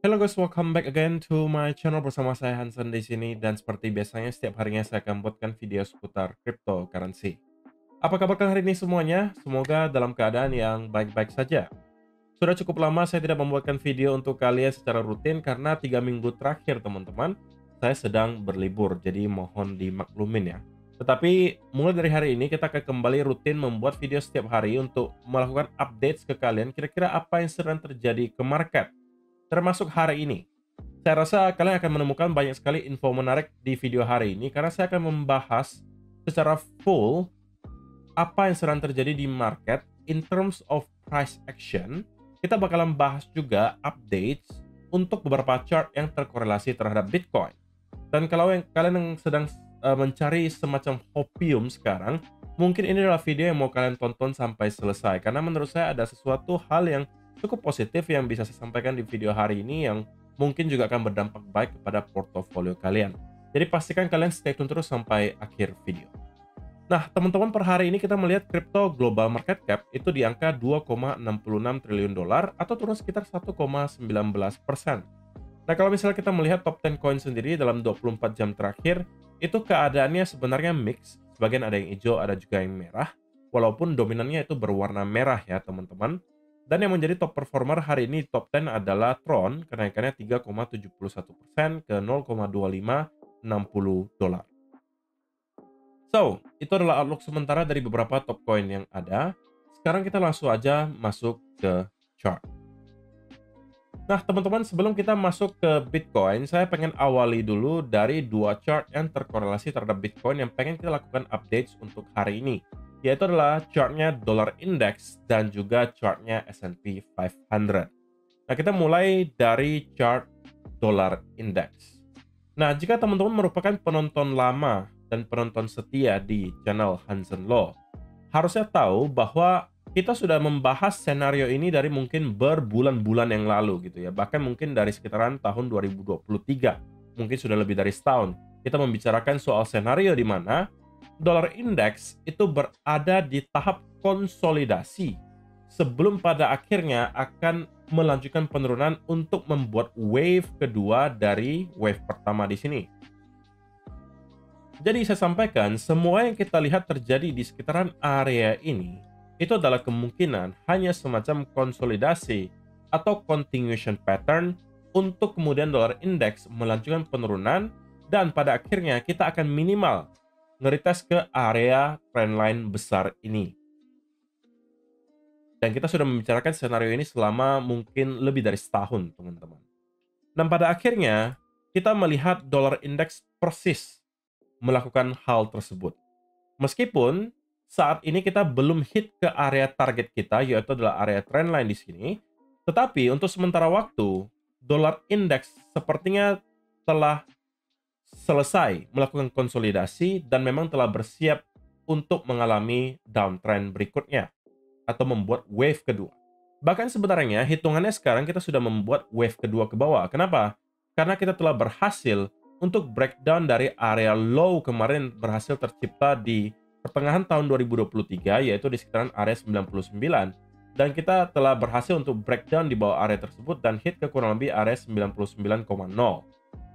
Hello guys, welcome back again to my channel bersama saya Hansen di sini dan seperti biasanya setiap harinya saya akan buatkan video seputar cryptocurrency. Apa kabar kalian hari ini semuanya? Semoga dalam keadaan yang baik-baik saja. Sudah cukup lama saya tidak membuatkan video untuk kalian secara rutin karena 3 minggu terakhir teman-teman saya sedang berlibur, jadi mohon dimaklumin ya. Tetapi mulai dari hari ini kita akan kembali rutin membuat video setiap hari untuk melakukan updates ke kalian kira-kira apa yang sedang terjadi ke market termasuk hari ini. Saya rasa kalian akan menemukan banyak sekali info menarik di video hari ini karena saya akan membahas secara full apa yang sedang terjadi di market in terms of price action. Kita bakalan bahas juga updates untuk beberapa chart yang terkorelasi terhadap Bitcoin. Dan kalau kalian yang sedang mencari semacam hopium sekarang, mungkin ini adalah video yang mau kalian tonton sampai selesai karena menurut saya ada sesuatu hal yang cukup positif yang bisa saya sampaikan di video hari ini yang mungkin juga akan berdampak baik kepada portofolio kalian. Jadi pastikan kalian stay tune terus sampai akhir video. Nah, teman-teman, per hari ini kita melihat crypto global market cap itu di angka 2,66 triliun dolar atau turun sekitar 1,19%. Nah, kalau misalnya kita melihat top 10 coin sendiri dalam 24 jam terakhir, itu keadaannya sebenarnya mix. Sebagian ada yang hijau, ada juga yang merah. Walaupun dominannya itu berwarna merah ya, teman-teman. Dan yang menjadi top performer hari ini top 10 adalah Tron, kenaikannya 3,71% ke 0,2560 dolar. So, itu adalah outlook sementara dari beberapa top coin yang ada. Sekarang kita langsung aja masuk ke chart. Nah, teman-teman, sebelum kita masuk ke Bitcoin, saya pengen awali dulu dari dua chart yang terkorelasi terhadap Bitcoin yang pengen kita lakukan updates untuk hari ini, yaitu adalah chartnya Dollar Index dan juga chartnya S&P 500. Nah, kita mulai dari chart Dollar Index. Nah, jika teman-teman merupakan penonton lama dan penonton setia di channel Hansen Law, harusnya tahu bahwa kita sudah membahas senario ini dari mungkin berbulan-bulan yang lalu gitu ya. Bahkan mungkin dari sekitaran tahun 2023. Mungkin sudah lebih dari setahun. Kita membicarakan soal senario di mana Dollar Index itu berada di tahap konsolidasi sebelum pada akhirnya akan melanjutkan penurunan untuk membuat wave kedua dari wave pertama di sini. Jadi saya sampaikan, semua yang kita lihat terjadi di sekitaran area ini, itu adalah kemungkinan hanya semacam konsolidasi atau continuation pattern untuk kemudian dollar index melanjutkan penurunan dan pada akhirnya kita akan minimal nge-retest ke area trendline besar ini. Dan kita sudah membicarakan senario ini selama mungkin lebih dari setahun, teman-teman. Dan pada akhirnya, kita melihat dollar index persis melakukan hal tersebut. Meskipun saat ini kita belum hit ke area target kita, yaitu adalah area trendline di sini, tetapi untuk sementara waktu, dollar index sepertinya telah selesai melakukan konsolidasi dan memang telah bersiap untuk mengalami downtrend berikutnya atau membuat wave kedua. Bahkan sebenarnya hitungannya sekarang kita sudah membuat wave kedua ke bawah. Kenapa? Karena kita telah berhasil untuk breakdown dari area low kemarin berhasil tercipta di pertengahan tahun 2023 yaitu di sekitaran area 99 dan kita telah berhasil untuk breakdown di bawah area tersebut dan hit ke kurang lebih area 99,0.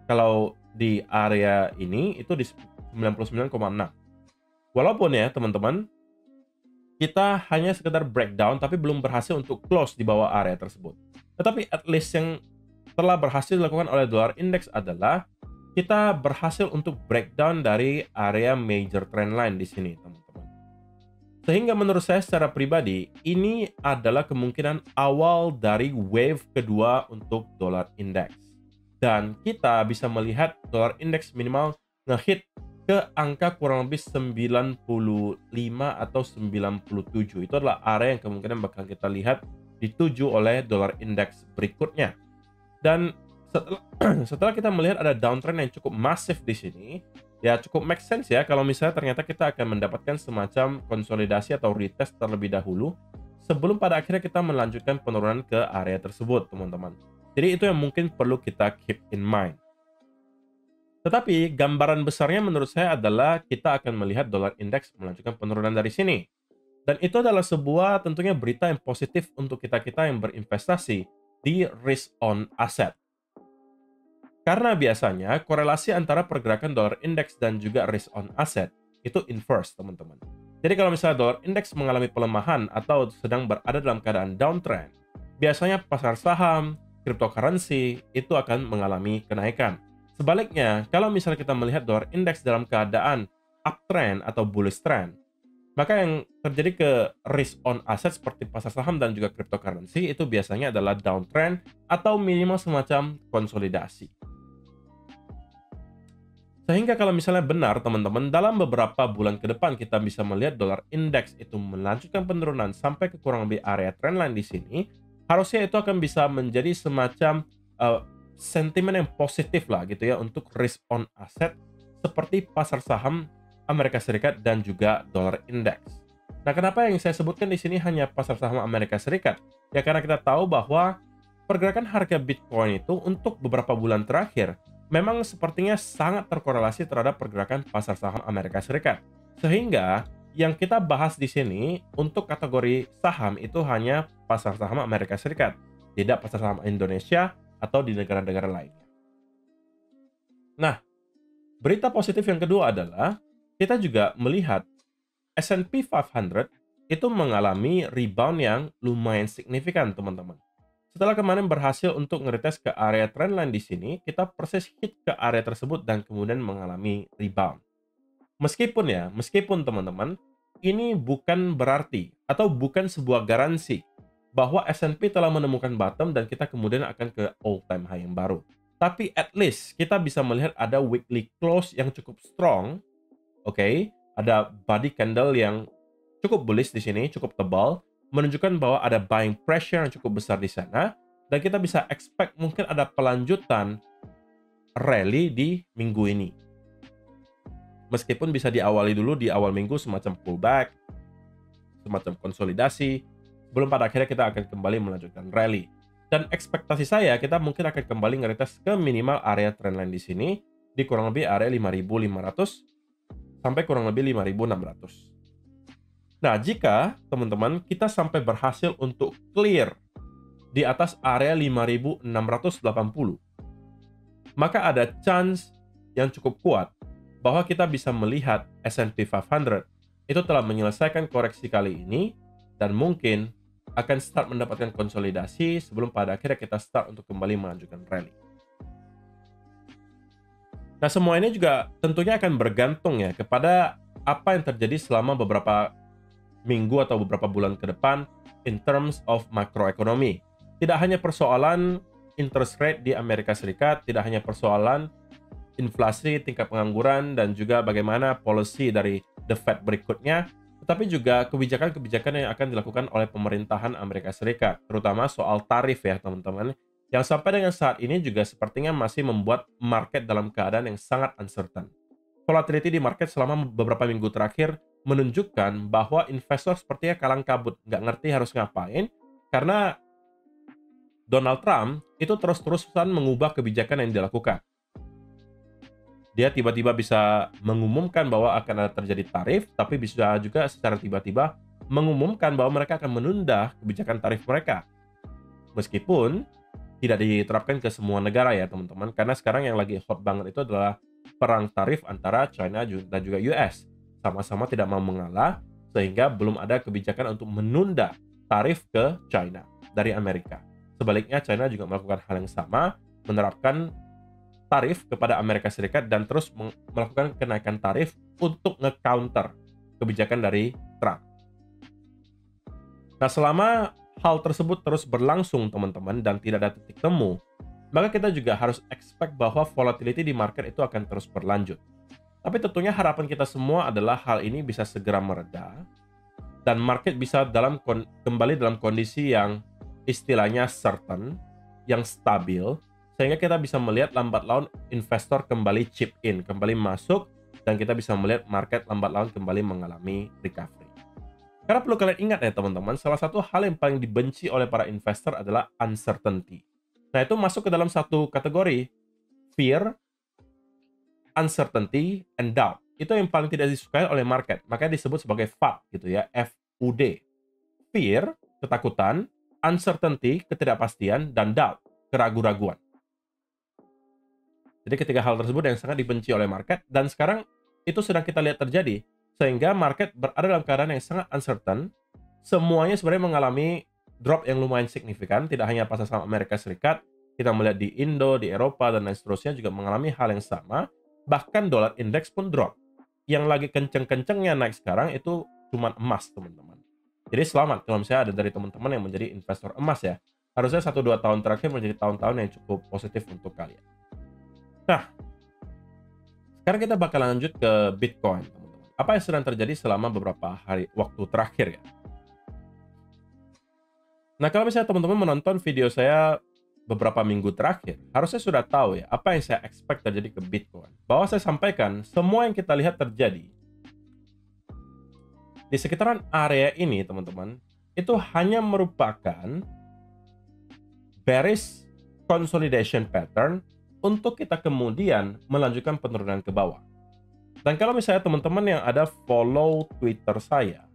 Kalau di area ini itu di 99,6. Walaupun ya teman-teman, kita hanya sekedar breakdown tapi belum berhasil untuk close di bawah area tersebut. Tetapi at least yang telah berhasil dilakukan oleh dollar index adalah kita berhasil untuk breakdown dari area major trendline di sini, teman-teman. Sehingga menurut saya secara pribadi, ini adalah kemungkinan awal dari wave kedua untuk dollar index. Dan kita bisa melihat dollar index minimal ngehit ke angka kurang lebih 95 atau 97. Itu adalah area yang kemungkinan bakal kita lihat dituju oleh dollar index berikutnya. Dan setelah kita melihat ada downtrend yang cukup masif di sini, ya cukup make sense ya kalau misalnya ternyata kita akan mendapatkan semacam konsolidasi atau retest terlebih dahulu sebelum pada akhirnya kita melanjutkan penurunan ke area tersebut, teman-teman. Jadi itu yang mungkin perlu kita keep in mind. Tetapi gambaran besarnya menurut saya adalah kita akan melihat dollar index melanjutkan penurunan dari sini. Dan itu adalah sebuah tentunya berita yang positif untuk kita-kita yang berinvestasi di risk on asset. Karena biasanya korelasi antara pergerakan dolar indeks dan juga risk on asset itu inverse, teman-teman. Jadi kalau misalnya dolar indeks mengalami pelemahan atau sedang berada dalam keadaan downtrend, biasanya pasar saham, cryptocurrency itu akan mengalami kenaikan. Sebaliknya, kalau misalnya kita melihat dolar indeks dalam keadaan uptrend atau bullish trend, maka yang terjadi ke risk on asset seperti pasar saham dan juga cryptocurrency itu biasanya adalah downtrend atau minimal semacam konsolidasi. Sehingga kalau misalnya benar teman-teman, dalam beberapa bulan ke depan kita bisa melihat dolar indeks itu melanjutkan penurunan sampai ke kurang lebih area trendline di sini, harusnya itu akan bisa menjadi semacam sentimen yang positif lah gitu ya untuk risk on asset seperti pasar saham Amerika Serikat dan juga dolar indeks. Nah, kenapa yang saya sebutkan di sini hanya pasar saham Amerika Serikat? Ya karena kita tahu bahwa pergerakan harga Bitcoin itu untuk beberapa bulan terakhir memang sepertinya sangat terkorelasi terhadap pergerakan pasar saham Amerika Serikat. Sehingga yang kita bahas di sini untuk kategori saham itu hanya pasar saham Amerika Serikat, tidak pasar saham Indonesia atau di negara-negara lainnya. Nah, berita positif yang kedua adalah kita juga melihat S&P 500 itu mengalami rebound yang lumayan signifikan, teman-teman. Setelah kemarin berhasil untuk ngeretest ke area trendline di sini, kita persis hit ke area tersebut dan kemudian mengalami rebound. Meskipun teman-teman, ini bukan berarti atau bukan sebuah garansi bahwa S&P telah menemukan bottom dan kita kemudian akan ke all time high yang baru. Tapi at least kita bisa melihat ada weekly close yang cukup strong, oke? Ada body candle yang cukup bullish di sini, cukup tebal, menunjukkan bahwa ada buying pressure yang cukup besar di sana, dan kita bisa expect mungkin ada pelanjutan rally di minggu ini. Meskipun bisa diawali dulu di awal minggu semacam pullback, semacam konsolidasi, sebelum pada akhirnya kita akan kembali melanjutkan rally. Dan ekspektasi saya, kita mungkin akan kembali ngeretest ke minimal area trendline di sini, di kurang lebih area 5.500 sampai kurang lebih 5.600. Nah, jika teman-teman kita sampai berhasil untuk clear di atas area 5.680, maka ada chance yang cukup kuat bahwa kita bisa melihat S&P 500 itu telah menyelesaikan koreksi kali ini dan mungkin akan start mendapatkan konsolidasi sebelum pada akhirnya kita start untuk kembali melanjutkan rally. Nah, semua ini juga tentunya akan bergantung ya kepada apa yang terjadi selama beberapa minggu atau beberapa bulan ke depan in terms of makroekonomi. Tidak hanya persoalan interest rate di Amerika Serikat, tidak hanya persoalan inflasi, tingkat pengangguran, dan juga bagaimana policy dari The Fed berikutnya, tetapi juga kebijakan-kebijakan yang akan dilakukan oleh pemerintahan Amerika Serikat, terutama soal tarif ya teman-teman, yang sampai dengan saat ini juga sepertinya masih membuat market dalam keadaan yang sangat uncertain. Volatility di market selama beberapa minggu terakhir menunjukkan bahwa investor sepertinya kalang kabut, nggak ngerti harus ngapain, karena Donald Trump itu terus-terusan mengubah kebijakan yang dilakukan. Dia tiba-tiba bisa mengumumkan bahwa akan ada terjadi tarif, tapi bisa juga secara tiba-tiba mengumumkan bahwa mereka akan menunda kebijakan tarif mereka. Meskipun tidak diterapkan ke semua negara ya teman-teman, karena sekarang yang lagi hot banget itu adalah perang tarif antara China dan juga US. Sama-sama tidak mau mengalah, sehingga belum ada kebijakan untuk menunda tarif ke China dari Amerika. Sebaliknya, China juga melakukan hal yang sama, menerapkan tarif kepada Amerika Serikat dan terus melakukan kenaikan tarif untuk nge-counter kebijakan dari Trump. Nah, selama hal tersebut terus berlangsung teman-teman dan tidak ada titik temu, maka kita juga harus expect bahwa volatility di market itu akan terus berlanjut. Tapi tentunya harapan kita semua adalah hal ini bisa segera mereda dan market bisa kembali dalam kondisi yang istilahnya certain, yang stabil, sehingga kita bisa melihat lambat laun investor kembali chip in, kembali masuk, dan kita bisa melihat market lambat laun kembali mengalami recovery. Karena perlu kalian ingat ya teman-teman, salah satu hal yang paling dibenci oleh para investor adalah uncertainty. Nah, itu masuk ke dalam satu kategori, fear, uncertainty, and doubt. Itu yang paling tidak disukai oleh market. Makanya disebut sebagai FUD gitu ya, FUD. Fear, ketakutan, uncertainty, ketidakpastian, dan doubt, keraguan-raguan. Jadi ketiga hal tersebut yang sangat dibenci oleh market, dan sekarang itu sedang kita lihat terjadi, sehingga market berada dalam keadaan yang sangat uncertain. Semuanya sebenarnya mengalami drop yang lumayan signifikan, tidak hanya pasar saham Amerika Serikat, kita melihat di Indo, di Eropa, dan lain seterusnya juga mengalami hal yang sama. Bahkan dolar indeks pun drop. Yang lagi kenceng-kencengnya naik sekarang itu cuma emas, teman-teman. Jadi selamat kalau misalnya ada dari teman-teman yang menjadi investor emas ya. Harusnya 1-2 tahun terakhir menjadi tahun-tahun yang cukup positif untuk kalian. Nah, sekarang kita bakal lanjut ke Bitcoin, teman-teman. Apa yang sedang terjadi selama beberapa hari waktu terakhir ya? Nah, kalau misalnya teman-teman menonton video saya beberapa minggu terakhir, harusnya sudah tahu ya apa yang saya expect terjadi ke Bitcoin. Bahwa saya sampaikan semua yang kita lihat terjadi di sekitaran area ini, teman-teman, itu hanya merupakan bearish consolidation pattern untuk kita kemudian melanjutkan penurunan ke bawah. Dan kalau misalnya teman-teman yang ada follow Twitter saya,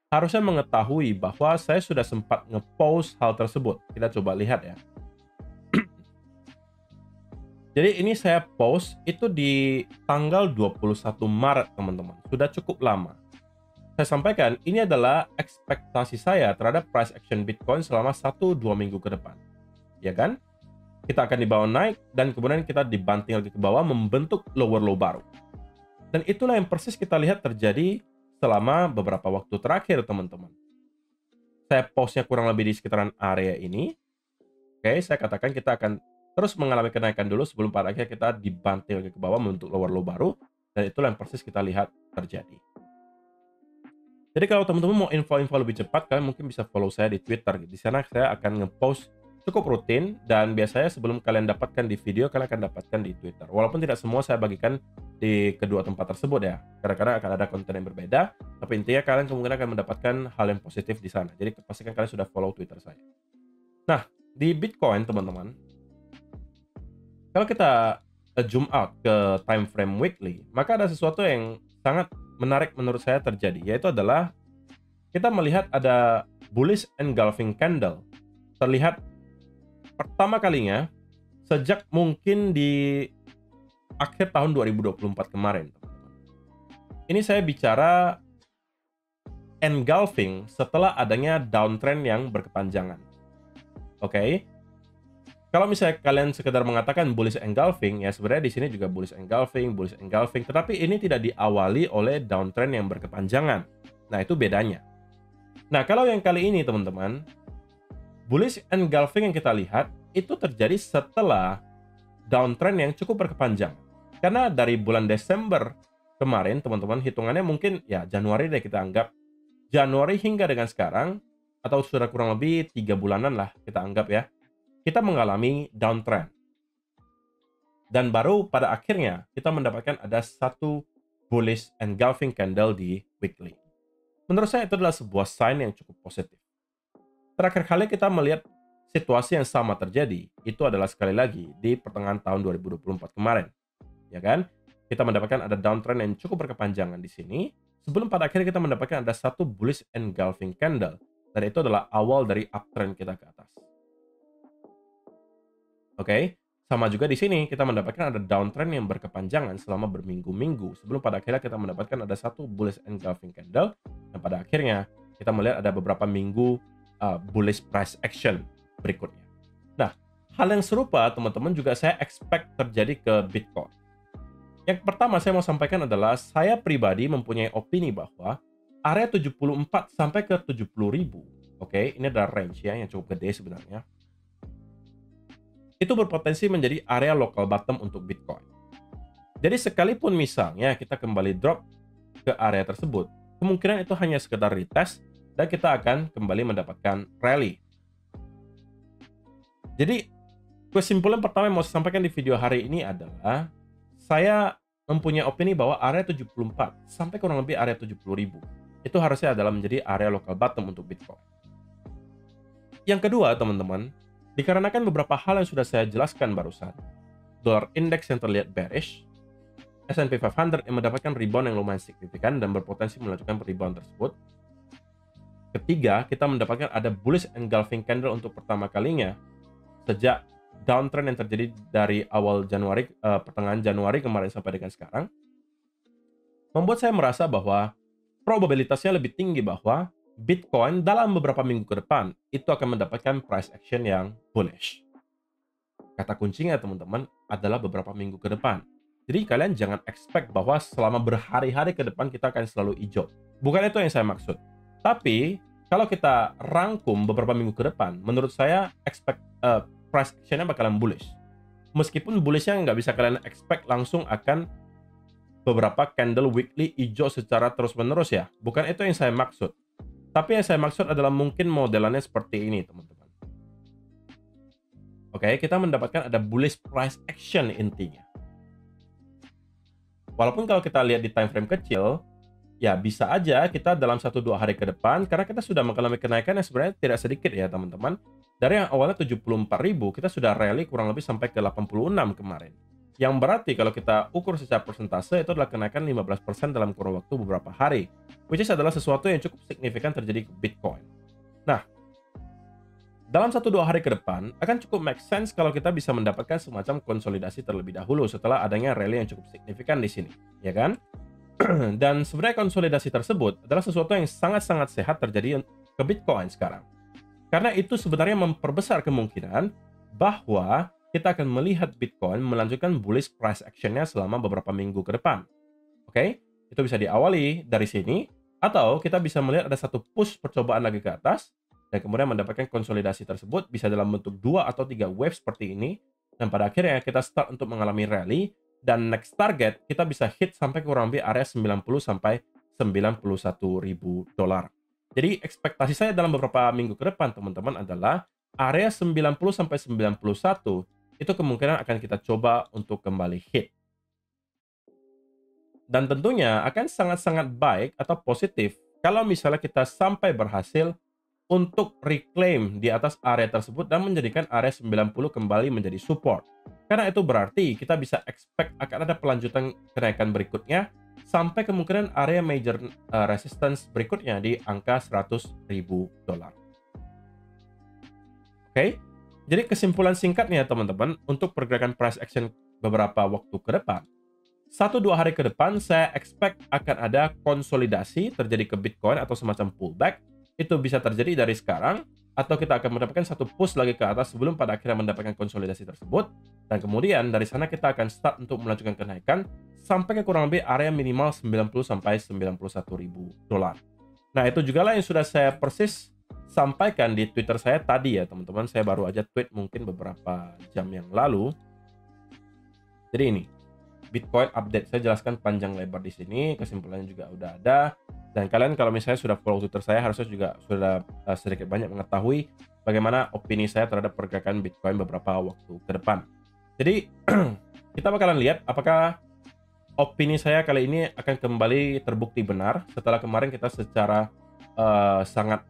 harusnya mengetahui bahwa saya sudah sempat nge-post hal tersebut. Kita coba lihat ya. Jadi ini saya post itu di tanggal 21 Maret, teman-teman. Sudah cukup lama. Saya sampaikan, ini adalah ekspektasi saya terhadap price action Bitcoin selama 1-2 minggu ke depan. Ya kan? Kita akan dibawa naik, dan kemudian kita dibanting lagi ke bawah, membentuk lower low baru. Dan itulah yang persis kita lihat terjadi selama beberapa waktu terakhir, teman-teman. Saya postnya kurang lebih di sekitaran area ini. Oke, saya katakan kita akan terus mengalami kenaikan dulu sebelum pada akhirnya kita dibanting lagi ke bawah membentuk lower low baru. Dan itulah yang persis kita lihat terjadi. Jadi kalau teman-teman mau info-info lebih cepat, kalian mungkin bisa follow saya di Twitter. Di sana saya akan nge-post cukup rutin, dan biasanya sebelum kalian dapatkan di video, kalian akan dapatkan di Twitter. Walaupun tidak semua saya bagikan di kedua tempat tersebut ya. Kadang-kadang akan ada konten yang berbeda, tapi intinya kalian kemungkinan akan mendapatkan hal yang positif di sana. Jadi pastikan kalian sudah follow Twitter saya. Nah, di Bitcoin, teman-teman, kalau kita zoom out ke time frame weekly, maka ada sesuatu yang sangat menarik menurut saya terjadi, yaitu adalah kita melihat ada bullish engulfing candle terlihat pertama kalinya sejak mungkin di akhir tahun 2024 kemarin. Ini saya bicara engulfing setelah adanya downtrend yang berkepanjangan. Oke. Kalau misalnya kalian sekedar mengatakan bullish engulfing, ya sebenarnya di sini juga bullish engulfing, tetapi ini tidak diawali oleh downtrend yang berkepanjangan. Nah, itu bedanya. Nah, kalau yang kali ini, teman-teman, bullish engulfing yang kita lihat itu terjadi setelah downtrend yang cukup berkepanjangan. Karena dari bulan Desember kemarin, teman-teman, hitungannya mungkin ya Januari deh kita anggap. Januari hingga dengan sekarang, atau sudah kurang lebih 3 bulanan lah kita anggap ya, kita mengalami downtrend. Dan baru pada akhirnya kita mendapatkan ada satu bullish engulfing candle di weekly. Menurut saya itu adalah sebuah sign yang cukup positif. Terakhir kali kita melihat situasi yang sama terjadi, itu adalah sekali lagi di pertengahan tahun 2024 kemarin. Ya kan? Kita mendapatkan ada downtrend yang cukup berkepanjangan di sini, sebelum pada akhirnya kita mendapatkan ada satu bullish engulfing candle. Dan itu adalah awal dari uptrend kita ke atas. Oke, sama juga di sini kita mendapatkan ada downtrend yang berkepanjangan selama berminggu-minggu sebelum pada akhirnya kita mendapatkan ada satu bullish engulfing candle, dan pada akhirnya kita melihat ada beberapa minggu bullish price action berikutnya. Nah, hal yang serupa teman-teman juga saya expect terjadi ke Bitcoin. Yang pertama saya mau sampaikan adalah saya pribadi mempunyai opini bahwa area 74 sampai ke 70.000, oke, ini adalah range ya yang cukup gede sebenarnya. Itu berpotensi menjadi area local bottom untuk Bitcoin. Jadi sekalipun misalnya kita kembali drop ke area tersebut, kemungkinan itu hanya sekedar retest dan kita akan kembali mendapatkan rally. Jadi kesimpulan pertama yang mau saya sampaikan di video hari ini adalah saya mempunyai opini bahwa area 74 sampai kurang lebih area 70.000 itu harusnya adalah menjadi area local bottom untuk Bitcoin. Yang kedua, teman-teman, dikarenakan beberapa hal yang sudah saya jelaskan barusan, dolar indeks yang terlihat bearish, S&P 500 yang mendapatkan rebound yang lumayan signifikan dan berpotensi melanjutkan rebound tersebut. Ketiga, kita mendapatkan ada bullish engulfing candle untuk pertama kalinya sejak downtrend yang terjadi dari awal Januari, pertengahan Januari kemarin sampai dengan sekarang, membuat saya merasa bahwa probabilitasnya lebih tinggi bahwa Bitcoin dalam beberapa minggu ke depan itu akan mendapatkan price action yang bullish. Kata kuncinya teman-teman adalah beberapa minggu ke depan. Jadi kalian jangan expect bahwa selama berhari-hari ke depan kita akan selalu hijau. Bukan itu yang saya maksud. Tapi kalau kita rangkum beberapa minggu ke depan, menurut saya price action-nya bakalan bullish. Meskipun bullishnya nggak bisa kalian expect langsung akan beberapa candle weekly hijau secara terus-menerus ya. Bukan itu yang saya maksud. Tapi yang saya maksud adalah mungkin modelannya seperti ini, teman-teman. Oke, kita mendapatkan ada bullish price action intinya. Walaupun kalau kita lihat di time frame kecil, ya bisa aja kita dalam 1-2 hari ke depan, karena kita sudah mengalami kenaikan yang sebenarnya tidak sedikit ya, teman-teman. Dari yang awalnya 74.000, kita sudah rally kurang lebih sampai ke 86 kemarin. Yang berarti kalau kita ukur secara persentase, itu adalah kenaikan 15% dalam kurun waktu beberapa hari. Which is adalah sesuatu yang cukup signifikan terjadi ke Bitcoin. Nah, dalam 1-2 hari ke depan, akan cukup make sense kalau kita bisa mendapatkan semacam konsolidasi terlebih dahulu setelah adanya rally yang cukup signifikan di sini. Ya kan? Dan sebenarnya konsolidasi tersebut adalah sesuatu yang sangat-sangat sehat terjadi ke Bitcoin sekarang. Karena itu sebenarnya memperbesar kemungkinan bahwa kita akan melihat Bitcoin melanjutkan bullish price action-nya selama beberapa minggu ke depan. Oke? Itu bisa diawali dari sini, atau kita bisa melihat ada satu push percobaan lagi ke atas, dan kemudian mendapatkan konsolidasi tersebut bisa dalam bentuk 2 atau 3 wave seperti ini, dan pada akhirnya kita start untuk mengalami rally, dan next target kita bisa hit sampai kurang lebih area 90 sampai 91 ribu dolar. Jadi ekspektasi saya dalam beberapa minggu ke depan teman-teman adalah area 90 sampai 91 itu kemungkinan akan kita coba untuk kembali hit. Dan tentunya akan sangat-sangat baik atau positif kalau misalnya kita sampai berhasil untuk reclaim di atas area tersebut dan menjadikan area 90 kembali menjadi support. Karena itu berarti kita bisa expect akan ada pelanjutan kenaikan berikutnya sampai kemungkinan area major resistance berikutnya di angka 100.000 dolar. Oke, jadi kesimpulan singkatnya teman-teman untuk pergerakan price action beberapa waktu ke depan. 1-2 hari ke depan saya expect akan ada konsolidasi terjadi ke Bitcoin atau semacam pullback. Itu bisa terjadi dari sekarang, atau kita akan mendapatkan satu push lagi ke atas sebelum pada akhirnya mendapatkan konsolidasi tersebut, dan kemudian dari sana kita akan start untuk melanjutkan kenaikan sampai ke kurang lebih area minimal 90 sampai 91 ribu dolar. Nah, itu juga lah yang sudah saya persis sampaikan di Twitter saya tadi ya teman-teman. Saya baru aja tweet mungkin beberapa jam yang lalu. Jadi ini Bitcoin update, saya jelaskan panjang lebar di sini, kesimpulannya juga udah ada. Dan kalian kalau misalnya sudah follow Twitter saya, harusnya juga sudah sedikit banyak mengetahui bagaimana opini saya terhadap pergerakan Bitcoin beberapa waktu ke depan. Jadi kita bakalan lihat apakah opini saya kali ini akan kembali terbukti benar setelah kemarin kita secara sangat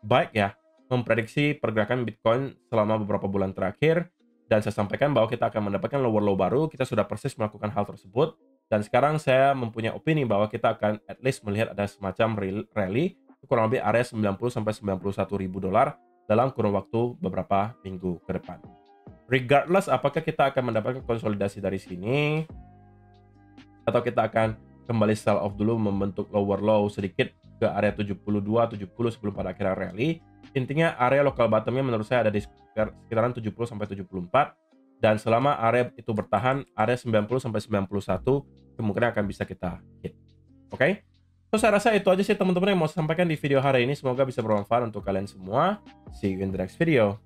baik ya memprediksi pergerakan Bitcoin selama beberapa bulan terakhir. Dan saya sampaikan bahwa kita akan mendapatkan lower low baru, kita sudah persis melakukan hal tersebut. Dan sekarang saya mempunyai opini bahwa kita akan at least melihat ada semacam rally kurang lebih area 90 sampai 91 ribu dolar dalam kurun waktu beberapa minggu ke depan. Regardless apakah kita akan mendapatkan konsolidasi dari sini atau kita akan kembali sell off dulu membentuk lower low sedikit ke area 72, 70 sebelum pada akhirnya rally. Intinya area local bottomnya menurut saya ada di sekitaran 70 sampai 74, dan selama area itu bertahan area 90 sampai 91 kemungkinan akan bisa kita hit. Oke? So saya rasa itu aja sih teman-teman yang mau saya sampaikan di video hari ini, semoga bisa bermanfaat untuk kalian semua. See you in the next video.